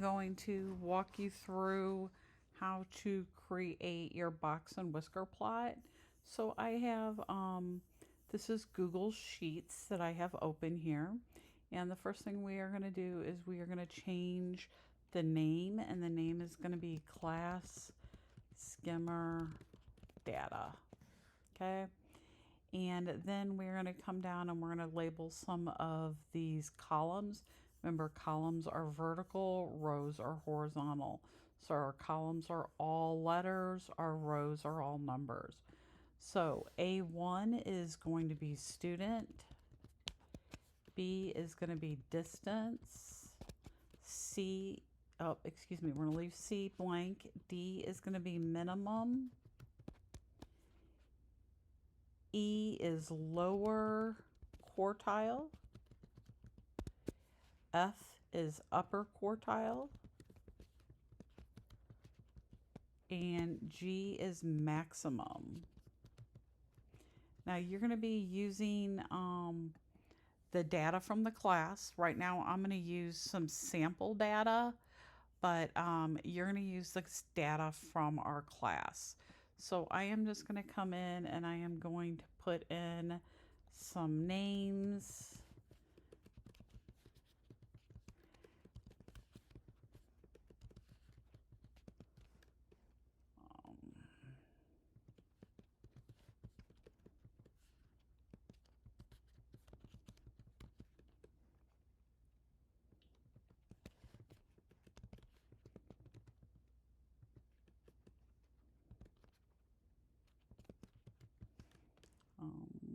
going to walk you through how to create your box and whisker plot. So I have, this is Google Sheets that I have open here. And the first thing we are going to do is we are going to change the name, and the name is going to be Class Skimmer Data. Okay. And then we're going to come down and we're going to label some of these columns. Remember, columns are vertical, rows are horizontal. So our columns are all letters, our rows are all numbers. So A1 is going to be student, B is going to be distance, we're going to leave C blank, D is going to be minimum, E is lower quartile, F is upper quartile, and G is maximum. Now you're going to be using the data from the class. Right now I'm going to use some sample data, but you're going to use this data from our class. So I am just going to come in and I am going to put in some names.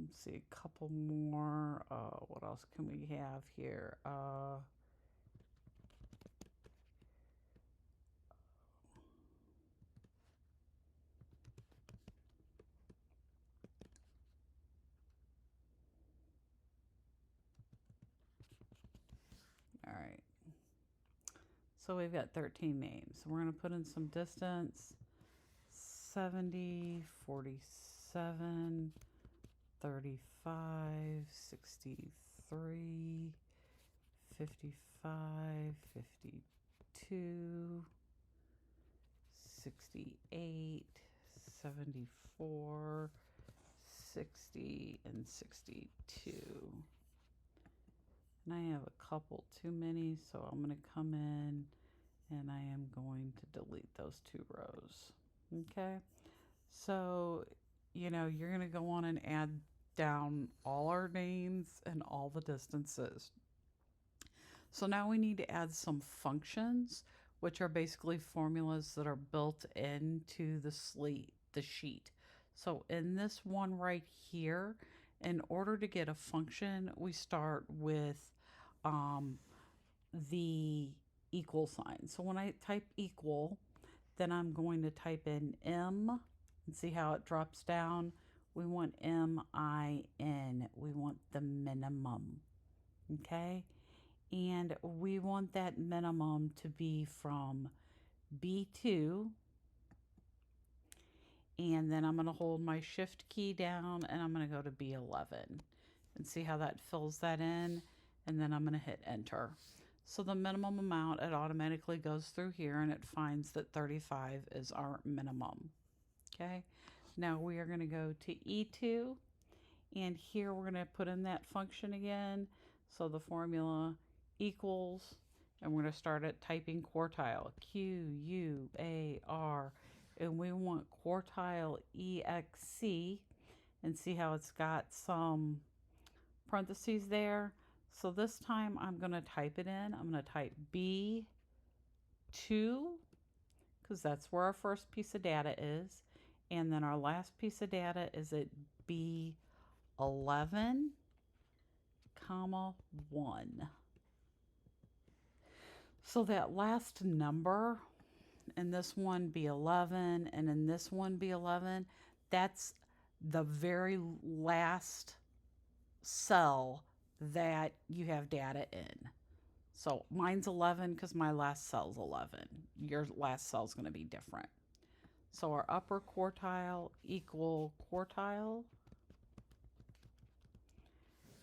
Let's see, a couple more. What else can we have here? All right. So we've got 13 names. We're going to put in some distance. 70, 47, 35, 63, 55, 52, 68, 74, 60, and 62. And I have a couple too many, so I'm going to come in and I am going to delete those 2 rows. Okay, so you're going to go on and add down all our names and all the distances. So now we need to add some functions, which are basically formulas that are built into the sheet. So in this one right here, in order to get a function, we start with the equal sign. So when I type equal, then I'm going to type in M and see how it drops down. We want MIN. We want the minimum. Okay. And we want that minimum to be from B2. And then I'm going to hold my shift key down and I'm going to go to B11 and see how that fills that in. And then I'm going to hit enter. So the minimum amount, it automatically goes through here and it finds that 35 is our minimum. Okay. Now we are going to go to E2 and here we're going to put in that function again. So the formula equals, and we're going to start at typing quartile, QUAR, and we want quartile EXC, and see how it's got some parentheses there. So this time I'm going to type it in. I'm going to type B2 because that's where our first piece of data is. And then our last piece of data is at B11, comma 1. So that last number, in this one B11 and in this one B11, that's the very last cell that you have data in. So mine's 11 because my last cell's 11. Your last cell's going to be different. So our upper quartile equal quartile.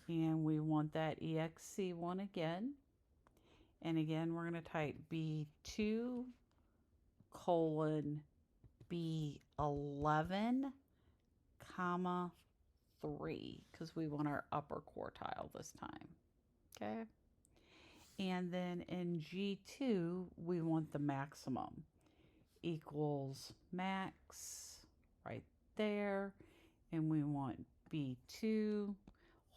And we want that EXC1 again. And again, we're going to type B2 colon B11 comma 3 because we want our upper quartile this time. Okay. And then in G2, we want the maximum equals max right there. And we want B2,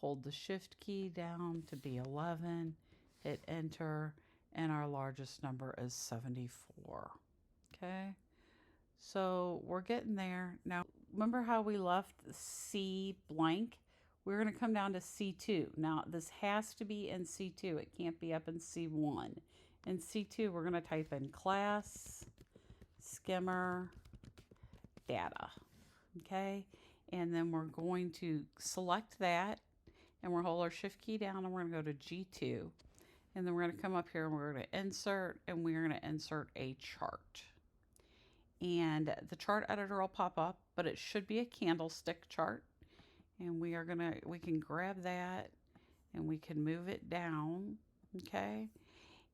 hold the shift key down to B11, hit enter, and our largest number is 74. Okay, so we're getting there. Now, remember how we left C blank? We're going to come down to C2. Now, this has to be in C2. It can't be up in C1. In C2, we're going to type in class skimmer data. Okay, and then we're going to select that, and we'll hold our shift key down, and we're going to go to G2. And then we're going to come up here, and we're going to insert, and we're going to insert a chart. And the chart editor will pop up, but it should be a candlestick chart. And we can grab that and we can move it down, okay?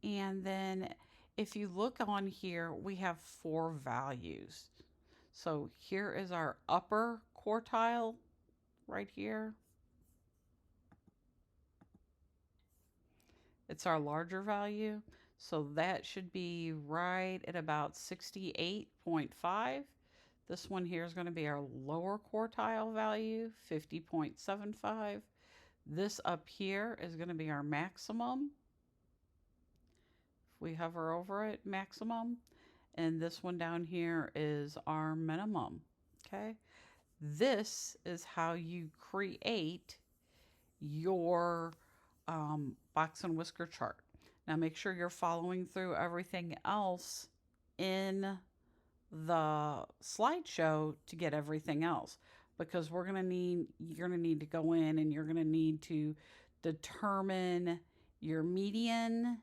And then if you look on here, we have 4 values. So here is our upper quartile right here. It's our larger value. So that should be right at about 68.5. This one here is going to be our lower quartile value, 50.75. This up here is going to be our maximum. If we hover over it, maximum. And this one down here is our minimum. Okay. This is how you create your box and whisker chart. Now make sure you're following through everything else in the slideshow to get everything else, because you're going to need to go in and you're going to need to determine your median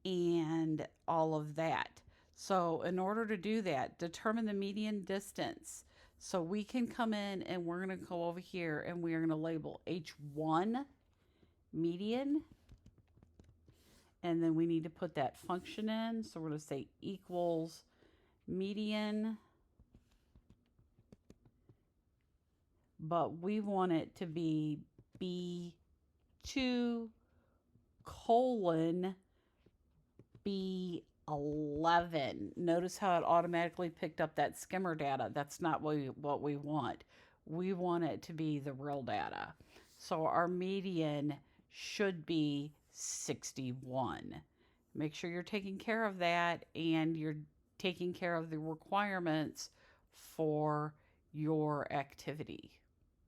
and all of that. So in order to do that, determine the median distance. So we can come in and we're going to go over here and we are going to label H1 median. And then we need to put that function in. So we're going to say equals median. But we want it to be B2 colon B11. Notice how it automatically picked up that skimmer data. That's not what we want. We want it to be the real data. So our median should be 61. Make sure you're taking care of that and you're taking care of the requirements for your activity.